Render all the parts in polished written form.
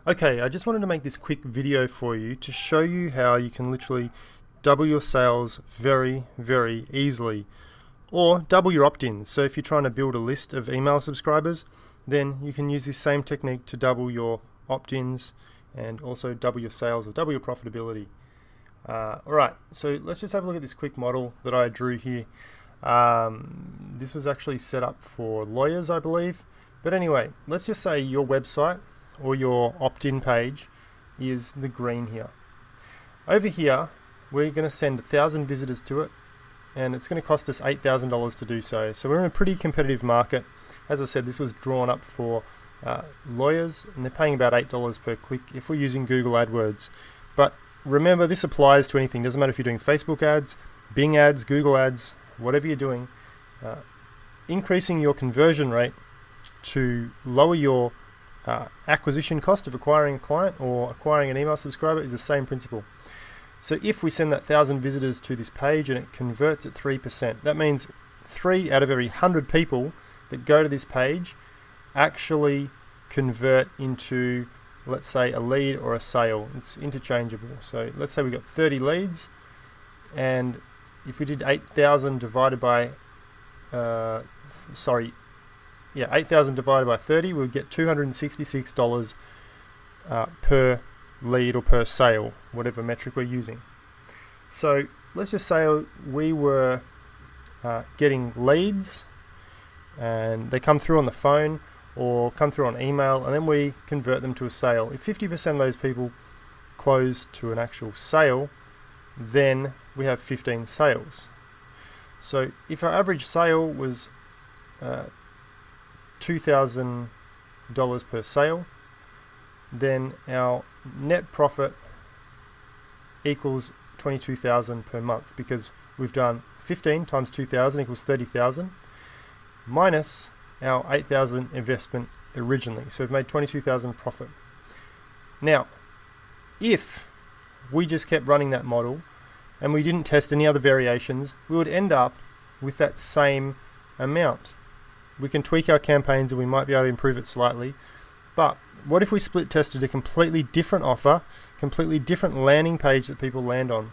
Okay, I just wanted to make this quick video for you to show you how you can literally double your sales very, very easily, or double your opt-ins. So if you're trying to build a list of email subscribers, then you can use this same technique to double your opt-ins and also double your sales or double your profitability. Alright, so let's just have a look at this quick model that I drew here. This was actually set up for lawyers, I believe. But anyway, let's just say your website or your opt-in page is the green here. Over here, we're going to send 1,000 visitors to it, and it's going to cost us $8,000 to do so. So we're in a pretty competitive market. As I said, this was drawn up for lawyers, and they're paying about $8 per click if we're using Google AdWords. But remember, this applies to anything. Doesn't matter if you're doing Facebook ads, Bing ads, Google ads, whatever you're doing. Increasing your conversion rate to lower your acquisition cost of acquiring a client or acquiring an email subscriber is the same principle. So if we send that 1,000 visitors to this page and it converts at 3%, that means 3 out of every 100 people that go to this page actually convert into, let's say, a lead or a sale. It's interchangeable. So let's say we got 30 leads, and if we did 8,000 divided by 8,000 divided by 30, we'll get $266 per lead or per sale, whatever metric we're using. So let's just say we were getting leads and they come through on the phone or come through on email, and then we convert them to a sale. If 50% of those people close to an actual sale, then we have 15 sales. So if our average sale was $2,000 per sale, then our net profit equals $22,000 per month, because we've done 15 times 2,000 equals 30,000 minus our 8,000 investment originally. So we've made 22,000 profit. Now, if we just kept running that model and we didn't test any other variations, we would end up with that same amount. We can tweak our campaigns and we might be able to improve it slightly. But what if we split tested a completely different offer, completely different landing page that people land on?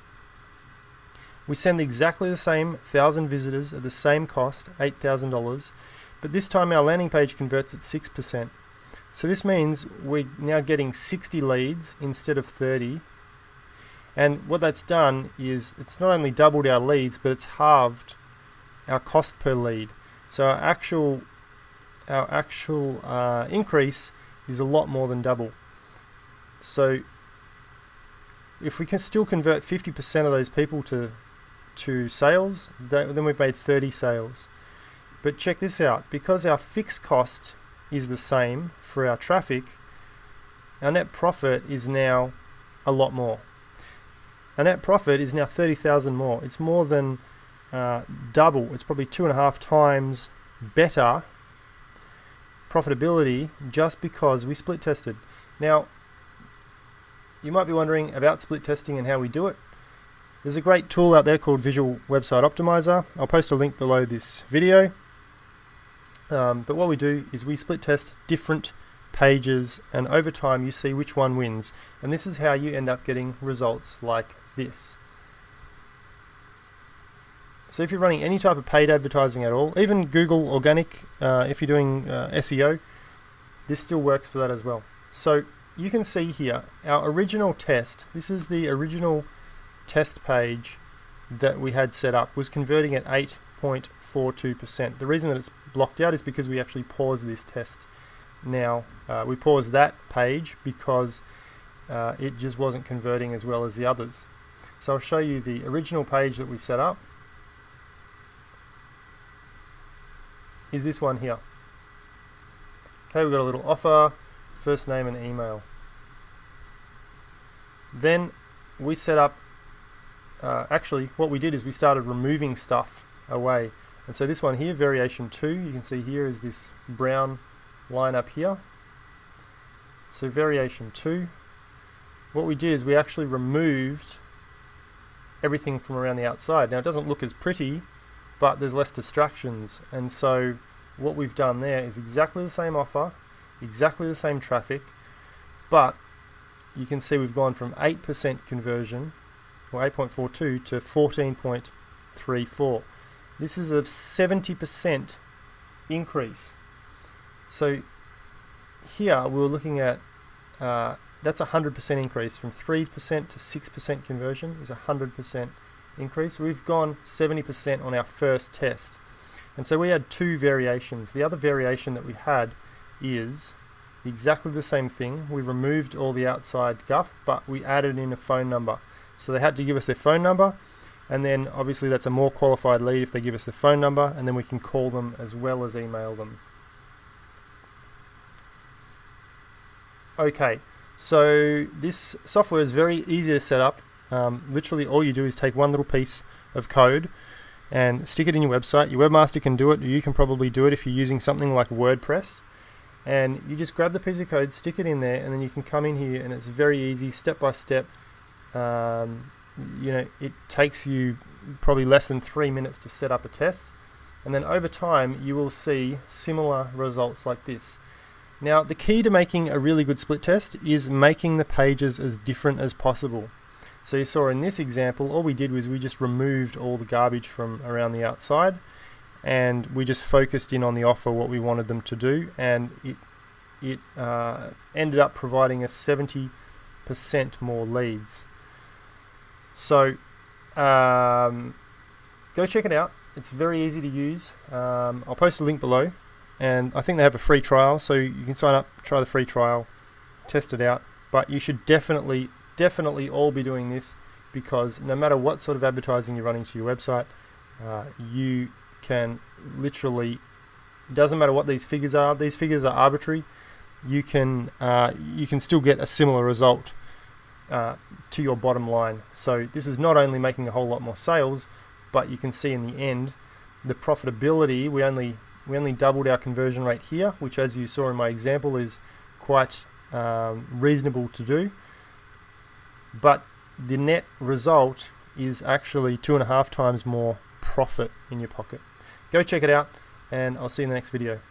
We send exactly the same 1,000 visitors at the same cost, $8,000, but this time our landing page converts at 6%. So this means we're now getting 60 leads instead of 30. And what that's done is it's not only doubled our leads, but it's halved our cost per lead. So our actual increase is a lot more than double. So if we can still convert 50% of those people to sales, then we've made 30 sales. But check this out, because our fixed cost is the same for our traffic, our net profit is now a lot more. Our net profit is now 30,000 more. It's more than double. It's probably 2.5 times better profitability just because we split tested. Now, you might be wondering about split testing and how we do it. There's a great tool out there called Visual Website Optimizer. I'll post a link below this video. But what we do is we split test different pages, and over time you see which one wins. And this is how you end up getting results like this. So if you're running any type of paid advertising at all, even Google Organic, if you're doing SEO, this still works for that as well. So you can see here, our original test, this is the original test page that we had set up, was converting at 8.42%. The reason that it's blocked out is because we actually paused this test. Now, we paused that page because it just wasn't converting as well as the others. So I'll show you the original page that we set up. Is this one here. Okay, we've got a little offer, first name and email. Then we set up, actually what we did is we started removing stuff away. And so this one here, variation 2, you can see here is this brown line up here. So variation 2, what we did is we actually removed everything from around the outside. Now it doesn't look as pretty, but there's less distractions, and so what we've done there is exactly the same offer, exactly the same traffic, but you can see we've gone from 8% conversion, or 8.42, to 14.34. This is a 70% increase. So here we're looking at, that's a 100% increase. From 3% to 6% conversion is a 100% increase. We've gone 70% on our first test. And so we had two variations. The other variation that we had is exactly the same thing. We removed all the outside guff, but we added in a phone number. So they had to give us their phone number, and then obviously that's a more qualified lead if they give us their phone number, and then we can call them as well as email them. Okay, so this software is very easy to set up. Literally all you do is take one little piece of code and stick it in your website. Your webmaster can do it, or you can probably do it if you're using something like WordPress. And you just grab the piece of code, stick it in there, and then you can come in here, and it's very easy, step by step. You know, it takes you probably less than 3 minutes to set up a test, and then over time you will see similar results like this. Now, the key to making a really good split test is making the pages as different as possible. So you saw in this example, all we did was we just removed all the garbage from around the outside, and we just focused in on the offer, what we wanted them to do, and it ended up providing us 70% more leads. So go check it out. It's very easy to use. I'll post a link below, and I think they have a free trial, so you can sign up, try the free trial, test it out. But you should definitely all be doing this, because no matter what sort of advertising you're running to your website, you can literally, it doesn't matter what these figures are arbitrary. You can still get a similar result to your bottom line. So this is not only making a whole lot more sales, but you can see in the end the profitability. We only doubled our conversion rate here, which, as you saw in my example, is quite reasonable to do, but the net result is actually 2.5 times more profit in your pocket. Go check it out, and I'll see you in the next video.